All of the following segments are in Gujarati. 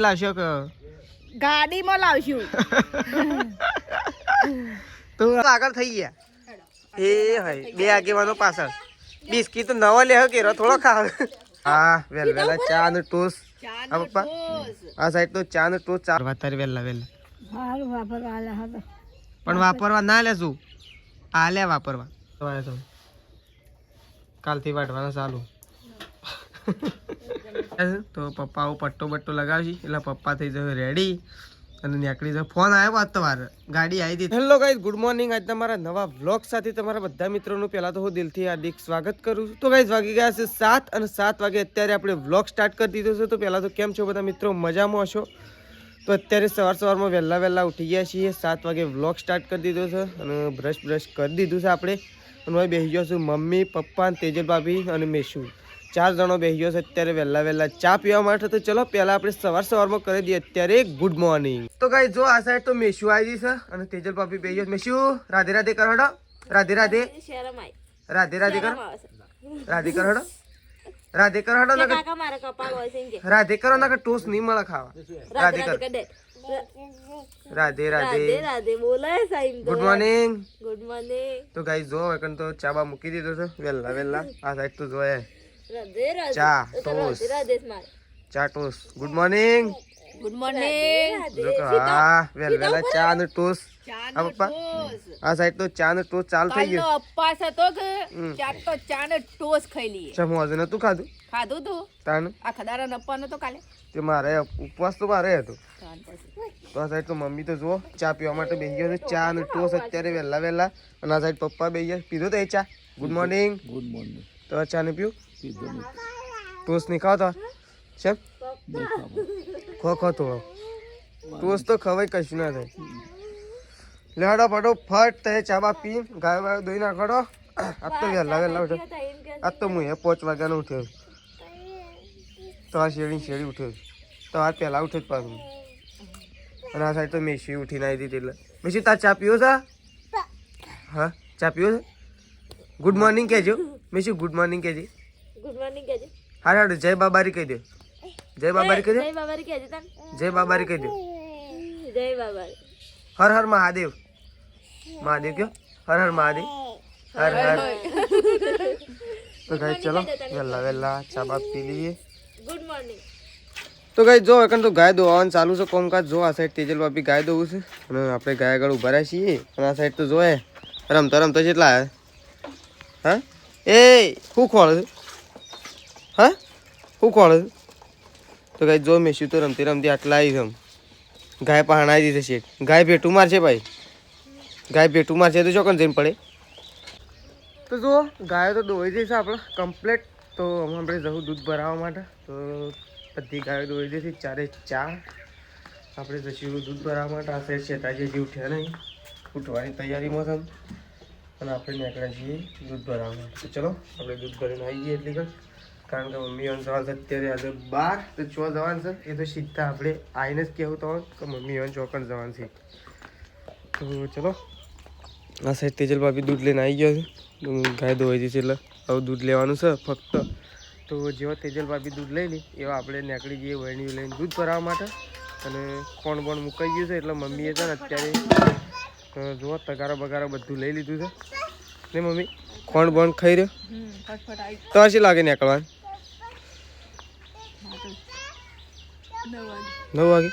લાવશો કે ગાડીમાં લાવશું. તો આગળ થઈ ગયા એ હોય બે આગેવાનો પાછળ બિસ્કીટ તો નવો લે કે થોડો ખાવ. હા વેલા ચા ને ટોસ. હા પપ્પા આ સાઈડ તો ચા ને ટોસ ચાર વાતાર વેલા પણ વાપરવા ના લેશું આ લે વાપરવા તો કાલથી વાટવાના ચાલુ. તો પપ્પા પટ્ટો બટ્ટો લગાવશી એટલે પપ્પા થઈ જશે રેડી અને નીકળી જશે. ફોન આવ્યો વાત તમારે ગાડી આવી હતી. Hello guys good morning. આજ તમારા નવા વ્લોગ સાથે તમારા બધા મિત્રોનું પહેલાં તો હું દિલથી હાર્દિક સ્વાગત કરું છું. તો ગાઈઝ વાગી ગયા છે 7 અને 7 વાગે અત્યારે આપણે વ્લોગ સ્ટાર્ટ કરી દીધો છે. તો પહેલાં તો કેમ છો બધા મિત્રો, મજામાં હશો? તો અત્યારે સવારમાં વહેલા ઉઠી ગયા છીએ. 7 વાગે વ્લોગ સ્ટાર્ટ કરી દીધો છે અને બ્રશ કરી દીધું છે આપણે. અને હવે બેસી ગયો છું મમ્મી પપ્પા તેજલ ભાભી અને મેશુ 4 જણો બેસી ગયો છે અત્યારે વહેલા ચા પીવા માટે. તો ચલો પહેલા આપણે સવારમાં કરી દઈએ અત્યારે ગુડ મોર્નિંગ. તો ગાઈસ જો આ સાઈડ તો મેશુ આવી છે અને તેજલ ભાભી બેસી ગયો. મેશુ રાધે રાધે કરો હડો. રાધે રાધે રાધે રાધે કરો. રાધે કરો હડો. રાધે કરો હડો. રાધે કરો ના ટોસ નહીં મળે ખાવા. રાધે કરો. રાધે રાધે બોલાય સાઈમ. Good morning. Good morning. તો ગાઈસ જો એકન તો ચા બા મૂકી દીધો છે વહેલા આ સાઈડ તો જોયે રાધે રાધે. ચા ટોસ. ચા toss. Good morning. Good morning. હા વહેલા ચા અને ટોસ. હા પપ્પા આ સાઈડ તો ચા ને ટોસ ચાલ થઈ ગયો. અપ્પાસ હતો કે ચાર તો ચા ને ટોસ ખાઈ લઈએ. ચમ આજે નતું ખાધું? ખાધું તું તાન આ ખદારા નપ્પા નતો કાલે તે મારે ઉપવાસ તો મારે હતો. તો આ સાઈડ તો મમ્મી તો જો ચા પીવા માટે બેસી ગયો છે. ચા અને ટોસ અત્યારે વહેલા અને આ સાઈડ પપ્પા બેસી ગયા. પીધો તો એ ચા? Good morning. Good morning. તો ચા ને પીવું? ટોસ નહીં ખાવ તો છે ખો તો ટોસ તો ખવાય કશું ના થાય. લેડો ફટોફટ તે ચા બા પી ગાય વાય દોઈ નાખો. આજ તો વહેલા ઉઠ્યો. આજ તો હું 5 વાગ્યાનો ઉઠ્યો. તો આ શેડી ઉઠ્યો. તો આ પહેલા ઉઠ્યો જ પાછું. અને આ સાઈડ તો મેસી ઉઠીને આવી હતી. એટલે મેસી તાર ચા પીવો છે? હા ચા પીવો છે? ગુડ મોર્નિંગ કહેજો મેસી. ગુડ મોર્નિંગ કહેજે. ગુડ મોર્નિંગ કહેજે. હા જય બાબારી કહી દો. જય બાબારી કહી દો. જય બાબારી કહેજે તને. જય બાબારી કહી દો. જય બાબારી. હર હર મહાદેવ. મહાદેવ કયો? હર હર મહાદેવ. હર હર. તો ગાઈ ચલો વહેલા ચા બાપ પી લઈએ. Good morning. તો ગાઈ જો એકન તો ગાય દોવાનું ચાલુ છે કોમકાજ. જો આ સાઈડ તેજલ બાપી ગાય દોવું છે અને આપણે ગાય આગળ ઉભા રહ્યા છીએ. અને આ સાઈડ તો જોયે રમતો જેટલા હા એ શું ખોળ છે? હા શું ખોળ છે? તો ગાઈ જો મેસી તો રમતી આટલા આવી છે. ગાય પહાણાઈ દીધી છે. ગાય ભેટું મારશે ભાઈ. ગાય ભેટું મારશે તો ચોકન જઈને પડે. તો જો ગાયો તો દોઈ જઈશે આપણે કમ્પ્લેટ. તો આપણે જવું દૂધ ભરાવવા માટે. તો બધી ગાયો દોઈ જઈશે 4 આપણે જઈશું દૂધ ભરાવવા માટે. આ સાઈડ શેતાજી હજી ઉઠ્યા નહીં, ઉઠવાની તૈયારીમાં છે અને આપણે નીકળ્યા છીએ દૂધ ભરાવવા માટે. તો ચલો આપણે દૂધ ભરીને આવી જઈએ એટલી કણ. કારણ કે મમ્મી જવાનું છે અત્યારે આજે 12 તો 6 જવાનું છે. એ તો સીધા આપણે આવીને જ કહેવું તો કે મમ્મી ચોકડ જવાનું છે. તો ચલો આ સાઈડ તેજલ ભાભી દૂધ લઈને આવી ગયો છે. ગાય દોવાઈ જશે એટલે હવે દૂધ લેવાનું છે ફક્ત. તો જેવા તેજલ ભાભી દૂધ લઈ લી એવા આપણે નીકળી જઈએ વહેણીઓ લઈને દૂધ ભરાવવા માટે. અને કોણ મુકાઈ ગયું છે એટલે મમ્મીએ છે ને અત્યારે જુઓ તગારા બગારા બધું લઈ લીધું છે ને મમ્મી કોણ ખાઈ રહ્યો તો હજી લાગે નીકળવાનું 9 વાગે.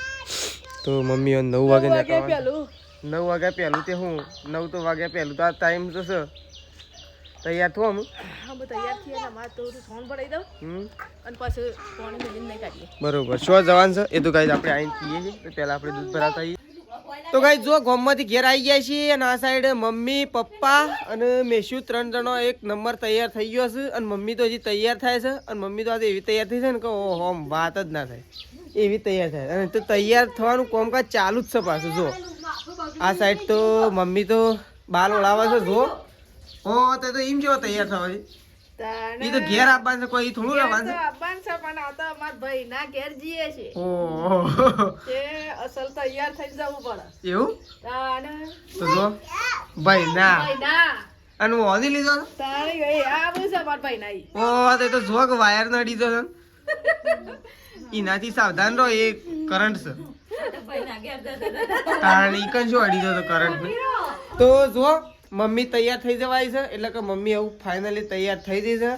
તો મમ્મી 9 વાગે નીકળવાનું. 9 વાગ્યા પહેલું તે હું 9 તો વાગ્યા પહેલું તો આ ટાઈમ તો છે. તૈયાર થો અમે તૈયાર થઈએ ને અમારે તો ફોન પડાવી દઉં અને પાછું પાણી મેલીને નહીં કાઢીએ. બરોબર શું જવાનું છે એ તો ગાઈઝ આપણે આવીને પીએ છીએ. તો પહેલાં આપણે દૂધ ભરાવતા આવીએ. તો ગાઈઝ જો ગામમાંથી ઘેર આવી ગયા છીએ અને આ સાઈડ મમ્મી પપ્પા અને મેશુ 3 જણો એક નંબર તૈયાર થઈ ગયો છે. અને મમ્મી તો હજી તૈયાર થાય છે. અને મમ્મી તો આજે એવી તૈયાર થઈ છે ને કે ઓહો વાત જ ના થાય એવી તૈયાર થાય. અને તો તૈયાર થવાનું કામકાજ ચાલુ જ છે પાછું. જો આ સાઈડ તો મમ્મી તો બાલ ઓળાવે છે. જો ઓ તે તો એમ જેવો તૈયાર થવા છે. ઈ તો ઘેર આપવાનું છે કોઈ થોડું રહેવાનું છે. આપવાનું છે પણ આ તો અમાર ભાઈ ના ઘેર જીએ છે. ઓહો તે અસલ તૈયાર થઈ જવું પડે એવું. તાને તો જો ભાઈ ના ભાઈ ના અને ઓધી લીધો છે. તારી ગઈ આ બસ અમાર ભાઈ ના ઓ તે તો જોક વાયર નડી દીધો છે. એનાથી સાવધાન રહો, એ કરંટ છે. કારણ ઈકન શું અડી જતો કરંટ. તો જો મમ્મી તૈયાર થઈ જવાય છે, એટલે કે મમ્મી એવું ફાઇનલી તૈયાર થઈ ગઈ છે.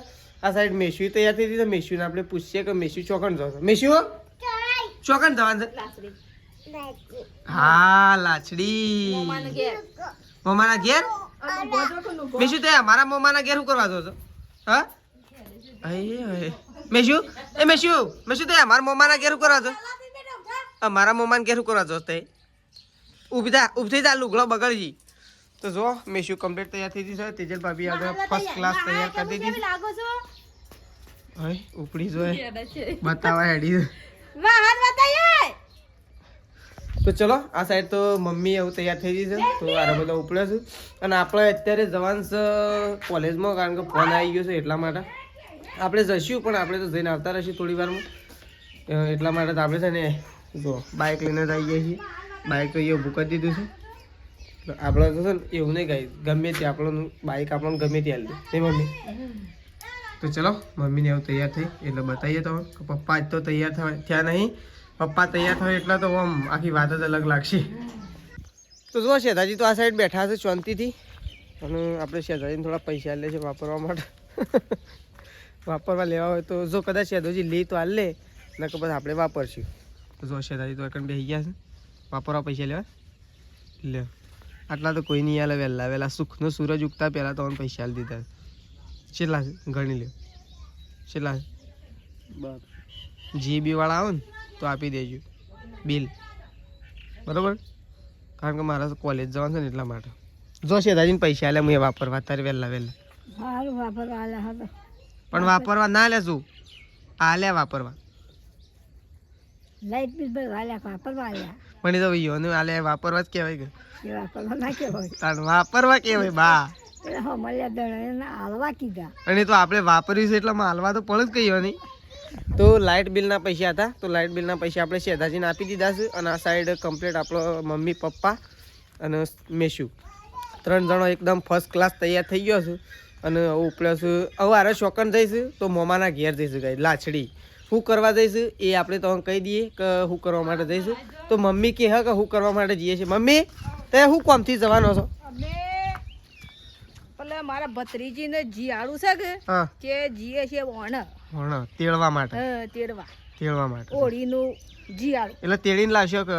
આ સાઈડ મેશુ તૈયાર થઈ ગઈ છે. મેશુને આપણે પૂછીએ કે મેશુ ચોકણ જશે. મેશુ ચોકણ જવાનું છે? હા, લાચડી મમ્માના ઘેર. મેશુ તે અમારા મમ્માના ઘેર શું કરવા જો છો? હા મેશુ, એ મેશુ તે અમારા મમ્માના ઘેર શું કરવા છો? અમારા મમ્માના ઘેર શું કરવા જો તે? ઊભી થઈ જા, લુગડો બગડજી. તો જો મેશુ કમ્પ્લીટ તૈયાર થઈ ગઈ છે. તેજલ ભાભી આગળ ફર્સ્ટ ક્લાસ તૈયાર કરી દીધી. ઉપડી જોઈએ બતાવા હેડી. તો ચલો આ સાઈડ તો મમ્મી એવું તૈયાર થઈ ગઈ છે. તો આરા બધા ઉપડે છે. અને આપણે અત્યારે જવાનું છે કોલેજમાં, કારણ કે ફોન આવી ગયો છે. એટલા માટે આપણે જઈશું, પણ આપણે તો જઈને આવતા રહીશું થોડી વારમાં. એટલા માટે તો આપણે છે ને જો બાઇક લઈને જ આવી ગયા છીએ. બાઇક તો અહીંયા ઊભું કરી દીધું છે. આપણે તો છે ને એવું નહીં ગાય, ગમે તે આપણને બાઇક આપણને ગમે તે હાલ દે મમ્મી. તો ચલો મમ્મીને એવું તૈયાર થઈ એટલે બતાવીએ તો કે પપ્પા આજ તો તૈયાર થયા નહીં. પપ્પા તૈયાર થાય એટલે તો આમ આખી વાત જ અલગ લાગશે. તો જો શેઠાજી તો આ સાઈડ બેઠા છે શાંતિથી. અને આપણે શેઠાજીને થોડા પૈસા લે છે વાપરવા માટે. વાપરવા લેવા હોય તો જો કદાચ શેઠાજી લે તો હાલ લે, નકર પછી આપણે વાપરશું. તો જો શેઠાજી તો એકણ બેસી ગયા છે વાપરવા પૈસા લેવા. લે આટલા તો કોઈ નહીં હાલે. વહેલા સુખનો સૂરજ ઉગતા પહેલાં તો પૈસા હાલ દીધા. કેટલા છે ગણી લ્યો. કેટલા છે? જીબી વાળા આવો ને તો આપી દેજો બિલ, બરાબર? કારણ કે મારે કોલેજ જવાનું છે ને એટલા માટે. જો શેઠાજીને પૈસા આલે હું એ વાપરવા તારે વહેલા પણ વાપરવા ના લે શું આલ્યા વાપરવા પણ એ તો ભાઈઓને આલ્યા વાપરવા જ કહેવાય કે વાપરવા કહેવાય બા. અને તો આપણે વાપર્યું છે એટલે હાલવા તો પડે જ કહીએ નહીં. તો લાઇટ બિલના પૈસા હતા, તો લાઇટ બિલના પૈસા આપણે શેઠાજીને આપી દીધા છે. અને આ સાઈડ કમ્પ્લીટ આપણો મમ્મી પપ્પા અને મેશુ 3 જણો એકદમ ફર્સ્ટ ક્લાસ તૈયાર થઈ ગયો છે. અને પ્લસ હવે આરે શોકન જઈશું તો મોમાના ઘેર જઈશું ગાઈ લાછડી શું કરવા જઈશું એ આપણે તમને કહી દઈએ કે શું કરવા માટે જઈશું. તો મમ્મી કહે કે શું કરવા માટે જઈએ છીએ. મમ્મી તે શું કામથી જવાનો છો? મારા ભત્રીજી ને જીયાળું છે કે જીએ છે તેડવા માટે. તેડવા માટે ઓળીનું જીયાળું એટલે તેડીને લાવશો કે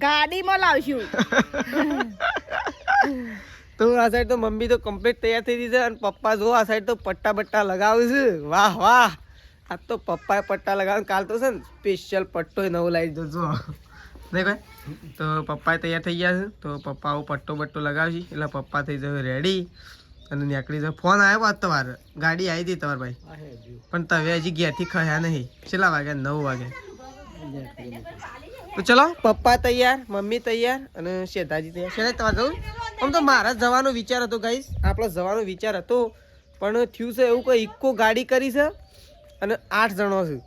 ગાડીમાં લાવશું? તો આ સાઈડ તો મમ્મી તો કમ્પ્લીટ તૈયાર થઈ ગઈ છે. અને પપ્પા જો આ સાઈડ તો પટ્ટા બટ્ટા લગાવે છે. વાહ વાહ, આજ તો પપ્પાએ પટ્ટા લગાવે. કાલ તો છે ને સ્પેશિયલ પટ્ટો નવો લાવી દો જો નહીં ભાઈ. તો પપ્પાએ તૈયાર થઈ ગયા છે. તો પપ્પા આવો પટ્ટો બટ્ટો લગાવશે એટલે પપ્પા થઈ જશે રેડી. અને નીકળી જાય. ફોન આવ્યો આજ તમારે, ગાડી આવી હતી તમારા ભાઈ, પણ તમે હજી ઘેરથી ખયા નહીં. કેટલા વાગ્યા? 9 વાગ્યા. તો ચલો પપ્પા તૈયાર, મમ્મી તૈયાર અને શેઠાજી તૈયાર. શેઠાજી તમારે જવું? આમ તો મારા જવાનો વિચાર હતો ગાઈસ, આપણો જવાનો વિચાર હતો, પણ થયું છે એવું કે ઇકો ગાડી કરી છે અને 8 જણો છે.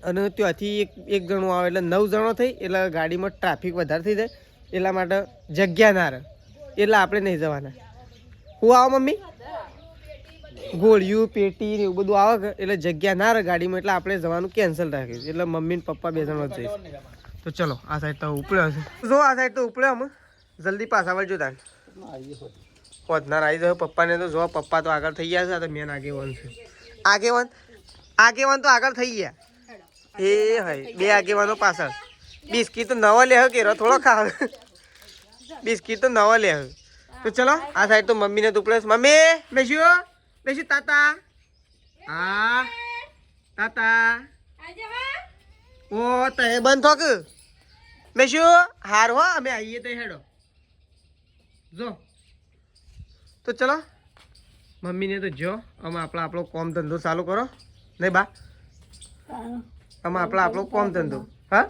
અને ત્યાંથી એક જણો આવે એટલે 9 જણો થઈ, એટલે ગાડીમાં ટ્રાફિક વધારે થઈ જાય. એટલા માટે જગ્યા ના રહે, એટલે આપણે નહીં જવાના. હું આવો મમ્મી? ગોળિયું પેટી ને એવું બધું આવે કે એટલે જગ્યા ના રહે ગાડીમાં, એટલે આપણે જવાનું કેન્સલ રાખીશું. એટલે મમ્મી ને પપ્પા 2 જણો જ જઈશું. તો ચલો આ સાઈડ તો ઉપડ્યો છે. જો આ સાઈડ તો ઉપડ્યો અમે, જલ્દી પાછા વળજો તાન. પહોંચનાર આવી જાવ પપ્પાને. તો જો પપ્પા તો આગળ થઈ ગયા છે. આ તો મેન આગેવાન છે. આગેવાન તો આગળ થઈ ગયા. એ હોય 2 આગેવાનો પાછળ. બિસ્કીટ તો નવા લે કે થોડો ખાવ. બિસ્કીટ તો નવા લે. તો ચલો આ સાઈડ તો મમ્મીને તો ઉપડે. મમ્મી બેસ્યું તાતા. હા તાતા. ઓ તો એ બંધ થોક બેસ્યું હાર હો. અમે આવીએ તો હેડો જો. તો ચલો મમ્મીને તો જો અમે આપણો કોમ ધંધો ચાલુ કરો નહીં બા. અમે આપણો કોમ ધંધો. હા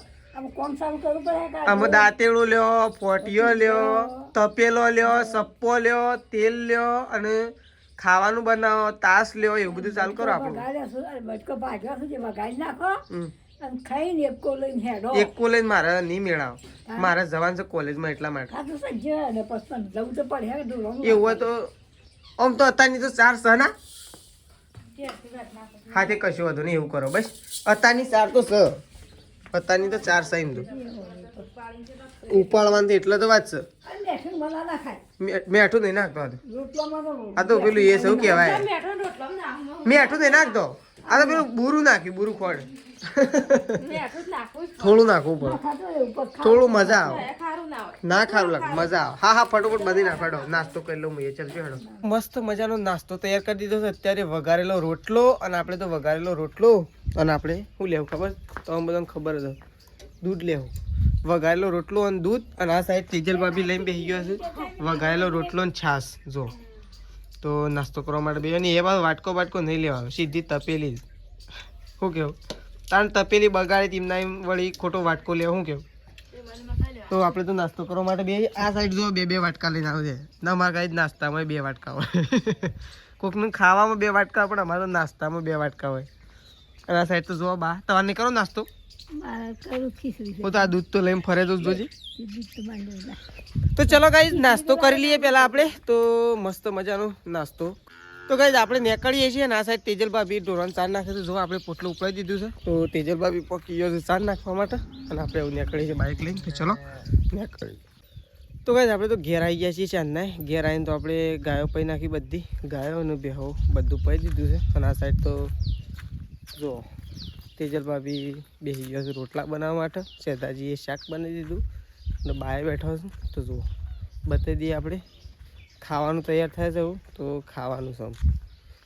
અમે દાંતેડું લ્યો, ફોટીઓ લ્યો, તપેલો લ્યો, સપ્પો લ્યો, તેલ લ્યો અને ખાવાનું બનાવો, તાસ લ્યો, એવું બધું ચાલુ કરો આપણું. એકો લઈને મારે નહીં મેળાવ. મારે જવાનું છે કોલેજમાં એટલા માટે. એવું હોય તો આમ તો અત્યારની તો 4 સના હા તે કશું વાંધો નહીં એવું કરો બસ અત્યારની 4 તો સ અત્યારની તો 4 સહીમ તો ઉપાડવાનું તો એટલે તો વાત છે મેઠું નહીં નાખતો આ તો પેલું એ શું કહેવાય મેઠું નહીં નાખતો આ તો પેલું બુરું નાખ્યું બુરું ખોડ થોડું નાખવું પડે થોડું મજા આવે ના ખારું લાગે મજા આવે હા ફટોફટ બધી નાખો નાસ્તો કરી લઉં એ ચાલશે હેડો મસ્ત મજાનો નાસ્તો તૈયાર કરી દીધો છે અત્યારે વઘારેલો રોટલો અને આપણે તો વઘારેલો રોટલો અને આપણે શું લેવું ખબર તો બધાને ખબર જ દૂધ લેવું વઘારેલો રોટલો અને દૂધ અને આ સાઈડ તેજલ ભાભી લઈને બેસી ગયો છે વઘારેલો રોટલો અને છાશ જો તો નાસ્તો કરવા માટે બે એ બાદ વાટકો નહીં લેવાનો સીધી તપેલી શું કેવું તાણ તપેલી બગાડી તેમના એમ વળી ખોટો વાટકો લેવો શું કેવું તો આપણે તો નાસ્તો કરવા માટે બે આ સાઈડ જો બે વાટકા લઈને આવે છે ના મારા કાંઈ જ નાસ્તામાં 2 વાટકા હોય કોકનું ખાવામાં 2 વાટકા પણ અમારે તો નાસ્તામાં 2 વાટકા હોય અને આ સાઈડ તો જો બા તમારે નહીં કરો નાસ્તો હું તો આ દૂધ તો લઈને ફરે તો જોજે તો ચલો ગાઈઝ નાસ્તો કરી લઈએ પહેલાં આપણે તો મસ્ત મજાનો નાસ્તો તો ગાઈઝ આપણે નીકળીએ છીએ અને આ સાઈડ તેજલ ભાભી ઢોરણ ચાર નાખે છે જો આપણે પોટલું ઉપડાવી દીધું છે તો તેજલ ભાભી પકી ગયો છે ચાર નાખવા માટે અને આપણે એવું નીકળીએ છીએ બાઇક લઈને તો ચલો નીકળીએ તો ગાઈઝ આપણે તો ઘેર આવી ગયા છીએ ચાંદના ઘેર આવીને તો આપણે ગાયો પઈ નાખી બધી ગાયો અને બેહો બધું પઈ દીધું છે અને આ સાઈડ તો જો તેજલ ભાભી બેસી ગયો છે રોટલા બનાવવા માટે સેદાજીએ શાક બનાવી દીધું અને બહાર બેઠો છે તો જુઓ બતાવી દઈએ આપણે ખાવાનું તૈયાર થાય છે એવું તો ખાવાનું છે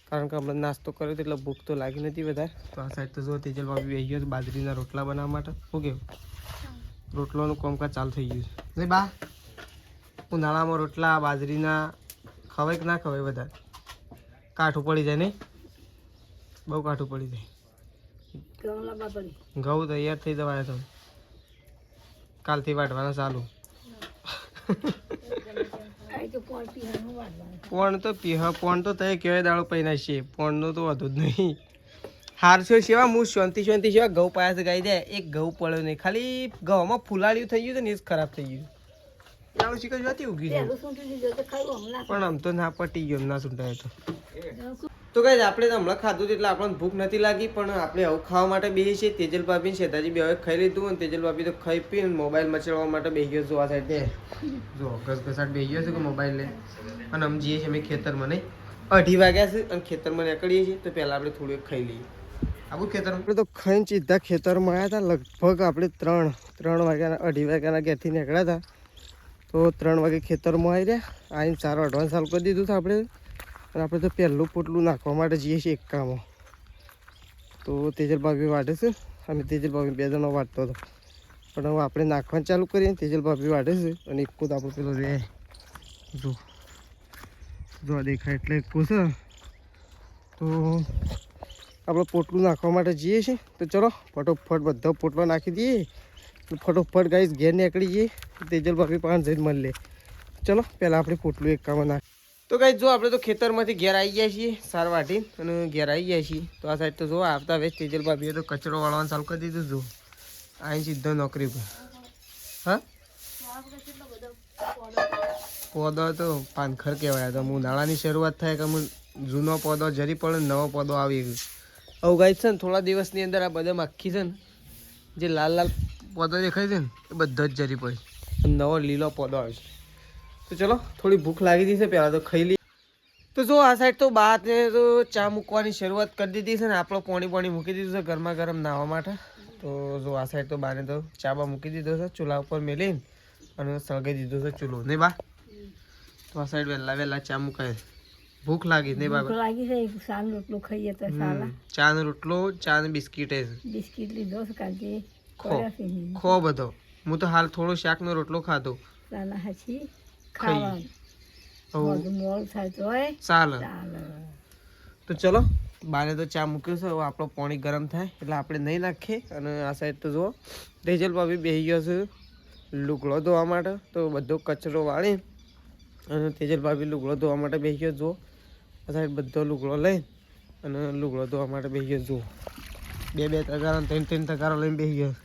કારણ કે હમણાં નાસ્તો કર્યો એટલે ભૂખ તો લાગી નથી વધારે તો આ સાઈડ તો જો તેજલ ભાભી બેસી ગયો છે બાજરીના રોટલા બનાવવા માટે શું કેવું રોટલાનું કામકાજ ચાલુ થઈ ગયું છે નહીં બા ઉનાળામાં રોટલા બાજરીના ખવાય કે ના ખવાય વધારે કાઠું પડી જાય નહીં બહુ કાઠું પડી જાય ઘઉં તૈયાર થઈ જવાય તો કાલથી વાટવાના ચાલુ પોણ તો પોણ તો તય કેવાય દાડો પૈના છે પોણનો તો વધુ જ નહીં હારસો સેવા હું શાંતિ સેવા ઘઉં પાયા છે ગાઈ દે એક ઘઉં પડ્યો નહીં ખાલી ઘઉંમાં ફૂલાળ્યું થઈ ગયું છે ને એ જ ખરાબ થઈ ગયું દાડો શીખ જતી ઉગી પણ આમ તો ના પટી ગયો ના સૂંટાય તો ગાઈઝ આપણે તો હમણાં ખાધું એટલે આપણને ભૂખ નથી લાગી પણ આપણે હવે ખાવા માટે બેસી છીએ તેજલ ભાભી ને શેતાજી બે હવે ખાઈ લીધું અને તેજલ ભાભી તો ખાઈ પીને મોબાઈલ મચડવા માટે બેસી ગયો જો આ સાઈડ જો ઘસઘસાટ બેસી ગયો છે કે મોબાઈલ લે અને અમે જઈએ છીએ અમે ખેતરમાં નહીં 2:30 વાગ્યા છે અને ખેતરમાં નીકળીએ છીએ તો પહેલાં આપણે થોડું ખાઈ લઈએ આવું ખેતરમાં આપણે તો ખાઈને સીધા ખેતરમાં આવ્યા હતા લગભગ આપણે 3 વાગ્યાના 2:30 વાગ્યાના ઘેરથી નીકળ્યા હતા તો 3 વાગે ખેતરમાં આવી રહ્યા આવીને સારો એડવાન્સ ચાલુ કરી દીધું હતું આપણે અને આપણે તો પહેલું પોટલું નાખવા માટે જઈએ છીએ એકામાં તો તેજલ ભાભી વાઢે છે અને તેજલ ભાભી 2 જણો વાટતો હતો પણ હવે આપણે નાખવાનું ચાલુ કરીએ તેજલ ભાભી વાઢે છે અને એકકો તો આપણો પેલો રે જો દેખાય એટલે એકકો છે તો આપણે પોટલું નાખવા માટે જઈએ છીએ તો ચલો ફટોફટ બધા પોટલો નાખી દઈએ ફટોફટ ગાઈસ ઘેર નીકળી જઈએ તેજલ ભાભી પાસે જઈને મળી લે ચલો પહેલાં આપણે પોટલું એકામાં નાખીએ તો ગાઈસ જો આપણે તો ખેતરમાંથી ઘેર આવી ગયા છીએ સાર વાટી અને ઘેર આવી ગયા છીએ તો આ સાઈડ તો જો આવતા વેચ તેજલ ભાભીએ તો કચરો વાળવાનું ચાલુ કરી દીધું જો અહીં સીધો નોકરી પર હા પોદો તો પાનખર કહેવાય તો ઉનાળાની શરૂઆત થાય કે જૂનો પોદો જરી પડે નવો પોદો આવી ગયો હવે ગાઈસ છે ને થોડા દિવસની અંદર આ બધા આખી છે ને જે લાલ પોદો દેખાય છે ને એ બધો જ જરી પડે નવો લીલો પોદો આવે છે તો ચલો થોડી ભૂખ લાગી હતી છે પહેલાં તો ખાઈ લઈએ તો જો આ સાઈડ તો બાને તો ચા મૂકવાની શરૂઆત કરી દીધી છે ને આપણો પાણી મૂકી દીધું છે ગરમા ગરમ નાહવા માટે તો જો આ સાઈડ તો બાને તો ચા બા મૂકી દીધો છે ચૂલા ઉપર મેલીને અને સળગાઈ દીધો છે ચૂલો નહીં બા તો આ સાઈડ વહેલા ચા મુકાય ભૂખ લાગી નહીં બા લાગી છે ચાનો રોટલો ખાઈએ તો સાલા ચાનો રોટલો ચા ને બિસ્કીટ બિસ્કીટ લીધો છે કાજે ખો બધો હું તો હાલ થોડો શાકનો રોટલો ખાધો સાલા હાચી ખાવાનું મોલ થાય તો ચાલે તો ચલો બાને તો ચા મૂક્યું છે હવે આપણો પાણી ગરમ થાય એટલે આપણે નહીં નાખીએ અને આ સાઈડ તો જુઓ તેજલ ભાભી બેસી ગયો છે લુગડો ધોવા માટે તો બધો કચરો વાળી અને તેજલ ભાભી લુગડો ધોવા માટે બેસી ગયો જુઓ આ સાઈડ બધો લુગડો લઈ અને લુગડો ધોવા માટે બેસી ગયો જુઓ 2 તગારો 3 તગારો લઈને બેસી ગયો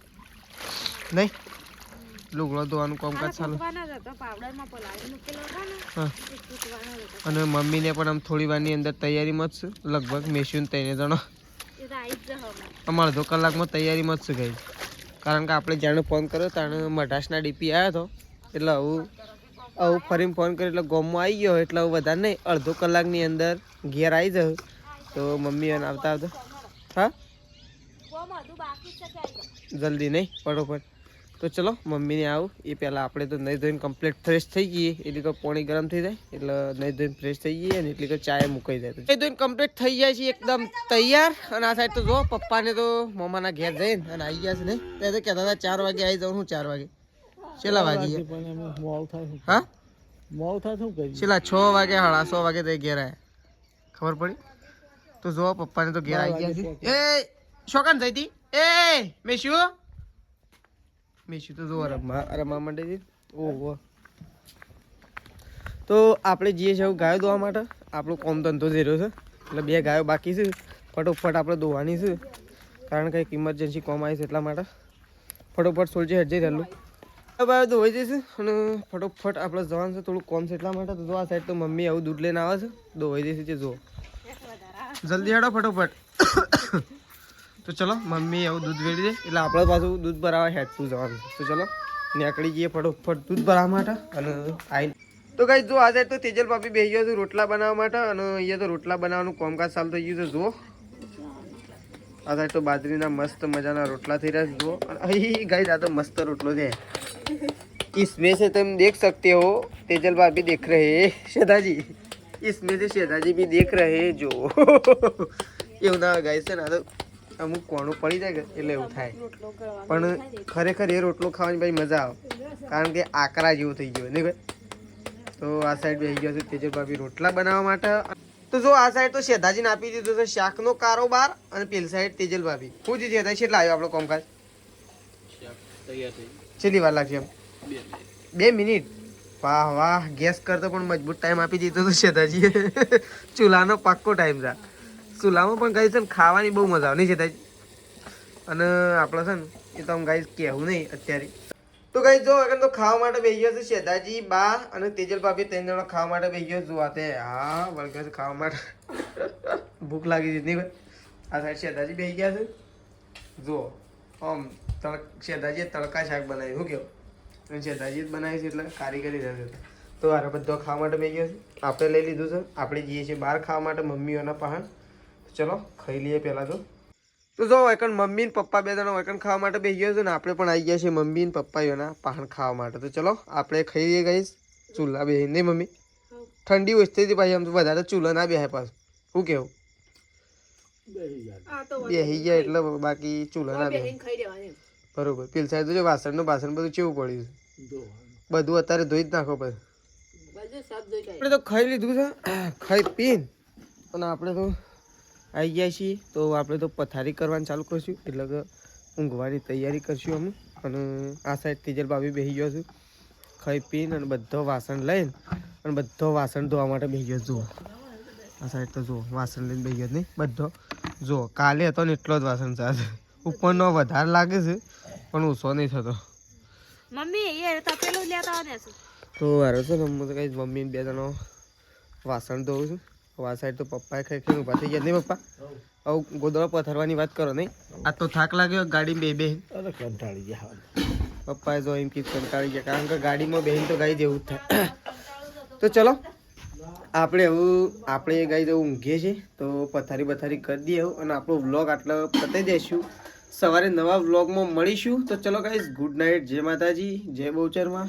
નહીં લુગડો ધોવાનું કામકાજ ચાલુ અને મમ્મીને પણ આમ થોડી વારની અંદર તૈયારીમાં જ છે લગભગ મેશું 3 જણો અમારે અડધો કલાકમાં તૈયારીમાં જ છે ગઈ, કારણ કે આપણે જાણે ફોન કર્યો તાણે મઢાસના ડીપી આવ્યો હતો, એટલે આવું ફરીને ફોન કર્યો એટલે ગોમમાં આવી ગયો, એટલે હવે વધારે નહીં, અડધો કલાકની અંદર ઘેર આવી જાવ તો મમ્મી એને આવતા હા જલ્દી નહીં ફટોફટ. તો ચલો મમ્મીને આવું એ પહેલાં આપણે તો નહીં ધોઈને કમ્પ્લીટ ફ્રેશ થઈ જઈએ, એટલે કે પાણી ગરમ થઈ જાય એટલે નહીં ધોઈને ફ્રેશ થઈ જઈએ ને એટલે કે ચાય મુકાઈ જાય. નહીં ધોઈને કમ્પ્લીટ થઈ જાય છે એકદમ તૈયાર. અને આ સાઈડ તો જો પપ્પાને તો મમ્માના ઘેર જઈને અને આવી ગયા છે ને, ત્યાં તો કહેતા હતા 4 વાગે આવી જાઉં. હું 4 વાગે છેલ્લા વાગી હા છેલ્લા 6 વાગે 6:30 વાગે તો ઘેર આવ્યા, ખબર પડી. તો જો પપ્પાને તો ઘેર આવી ગયા છે. એ શોકાન જઈ હતી એ મેશુ તો જો રમવા માંડે છે. ઓહો તો આપણે જઈએ છીએ ગાયો દોવા માટે. આપણો કોમ ધંધો થઈ રહ્યો છે એટલે 2 ગાયો બાકી છે, ફટોફટ આપણે દોવાની છે, કારણ કે એક ઇમરજન્સી કોમ આવી છે એટલા માટે ફટોફટ સોલજે હેઠ જઈ રહેલું હવે દોવાઈ જઈશું અને ફટોફટ આપણે જવાનું છે, થોડું કોમ છે એટલા માટે. તો જો આ સાઈડ તો મમ્મી આવું દૂધ લઈને આવે છે, દોવાઈ જઈશું છે. જો જલ્દી હેડો ફટોફટ. તો ચલો મમ્મી આવું દૂધ વેડી દે એટલે આપણે પાછું દૂધ ભરાવા હેઠતું જવાનું. તો ચલો નીકળી જઈએ ફટોફટ દૂધ ભરાવા માટે. અને આઈ તો ગાઈ જો આ સાઈડ તો તેજલ ભાભી બેસી ગયો છું રોટલા બનાવવા માટે, અને અહીંયા તો રોટલા બનાવવાનું કામકાજ ચાલુ થઈ ગયું છે. જુઓ આ સાઈડ તો બાજરીના મસ્ત મજાના રોટલા થઈ રહ્યા છે. જુઓ અહીં ગાઈ આ તો મસ્ત રોટલો છે. इसमें से तुम देख सकते हो तेजल भाभी देख रहे शेदाजी, इसमें से शेदाजी भी देख रहे जो એવું ના ગાય છે ને, આ તો અમુક કોણું પડી જાય એટલે એવું થાય, પણ ખરેખર એ રોટલો ખાવાની ભાઈ મજા આવે, કારણ કે આકરા જેવું થઈ ગયું નહીં ભાઈ. તો આ સાઈડ બેસી ગયો છે તેજલ ભાભી રોટલા બનાવવા માટે. તો જો આ સાઈડ તો શેધાજીને આપી દીધો છે શાકનો કારોબાર, અને પેલી સાઈડ તેજલ ભાભી. શું છે શેધાજી, કેટલા આવ્યો આપણો કામકાજ? છેલ્લી વાર લાગશે એમ 2 મિનિટ. વાહ વાહ, ગેસ કરતો પણ મજબૂત ટાઈમ આપી દીધો તો શેધાજી. ચૂલાનો પાક્કો ટાઈમ છે. ચૂલામાં પણ ગાઈ છે ને ખાવાની બહુ મજા આવે નહીં શેધાજી. અને આપણે છે ને એ તો આમ ગાઈ કહેવું નહીં અત્યારે. તો ગાઈ જો આગળ તો ખાવા માટે બેસી ગયો છે શેધાજી, બા અને તેજલ ભાભી 3 જણા ખાવા માટે બેસી ગયો. જો આતે હા વળગ્યો છે ખાવા માટે. ભૂખ લાગી હતી નહીં ભાઈ. આ સાઈડ શેધાજી બેસી ગયા છે. જો આમ શેધાજીએ તડકા શાક બનાવ્યું, શું કેવું શેધાજી જ બનાવી છે એટલે કારીગરી થશે. તો આરે બધો ખાવા માટે બેસી ગયો છે. આપણે લઈ લીધું છે, આપણે જઈએ છીએ બહાર ખાવા માટે મમ્મીઓના પાહન. ચલો ખાઈ લઈએ પહેલાં તો જો એકણ મમ્મી ને પપ્પા 2 જણા એકણ ખાવા માટે બેસી ગયા છે ને આપણે પણ આવી ગયા છીએ મમ્મી ને પપ્પાઓના પાહન ખાવા માટે. તો ચલો આપણે ખાઈ લઈએ ગાઈસ. ચૂલા બેસી નહીં મમ્મી, ઠંડી ઓછી હતી ભાઈ, આમ તો વધારે ચૂલા ના બેસે પાછું. શું કેવું બેસી ગયા એટલે બાકી ચૂલા ના બેસે બરોબર. પેલી સાઈડ તો જો વાસણ બધું કેવું પડ્યું છે, બધું અત્યારે ધોઈ જ નાખો. પછી આપણે તો ખાઈ લીધું છે, ખાઈ પીને અને આપણે તો આવી ગયા છીએ. તો આપણે તો પથારી કરવાનું ચાલુ કરશું, એટલે કે ઊંઘવાની તૈયારી કરશું અમે. અને આ સાઈડ તેજલ ભાભી બેસી ગયો છું ખાઈ પીને, અને બધો વાસણ લઈને અને બધો વાસણ ધોવા માટે બેસી ગયો. જુઓ આ સાઈડ તો જુઓ વાસણ લઈને બેસી ગયો નહીં બધો. જુઓ કાલે હતો ને એટલો જ વાસણ ચાલે, ઉપરનો વધારે લાગે છે પણ ઓછો નહીં થતો. તો હારો છે ને હું તો કઈ મમ્મી 2 જણો વાસણ ધોઉં છું. આ સાઈડ તો પપ્પાએ ખાઈ ખાઈને ઊભા થઈ ગયા નહીં પપ્પા? હવે ગોદડો પથરવાની વાત કરો નહીં, આ તો થાક લાગ્યો ગાડી બે કંટાળી ગયા. પપ્પાએ જો એમ કીધું કંટાળી ગયા, કારણ કે ગાડીમાં બેહીને તો ગાઈ જેવું જ થાય. તો ચલો આપણે ગાઈ જવું ઊંઘીએ છીએ, તો પથારી કરી દઈએ અને આપણો વ્લોગ આટલો પતાવી દઈશું. સવારે નવા વ્લોગમાં મળીશું. તો ચલો ગાઈઝ, ગુડ નાઇટ, જય માતાજી, જય બહુચરમાં.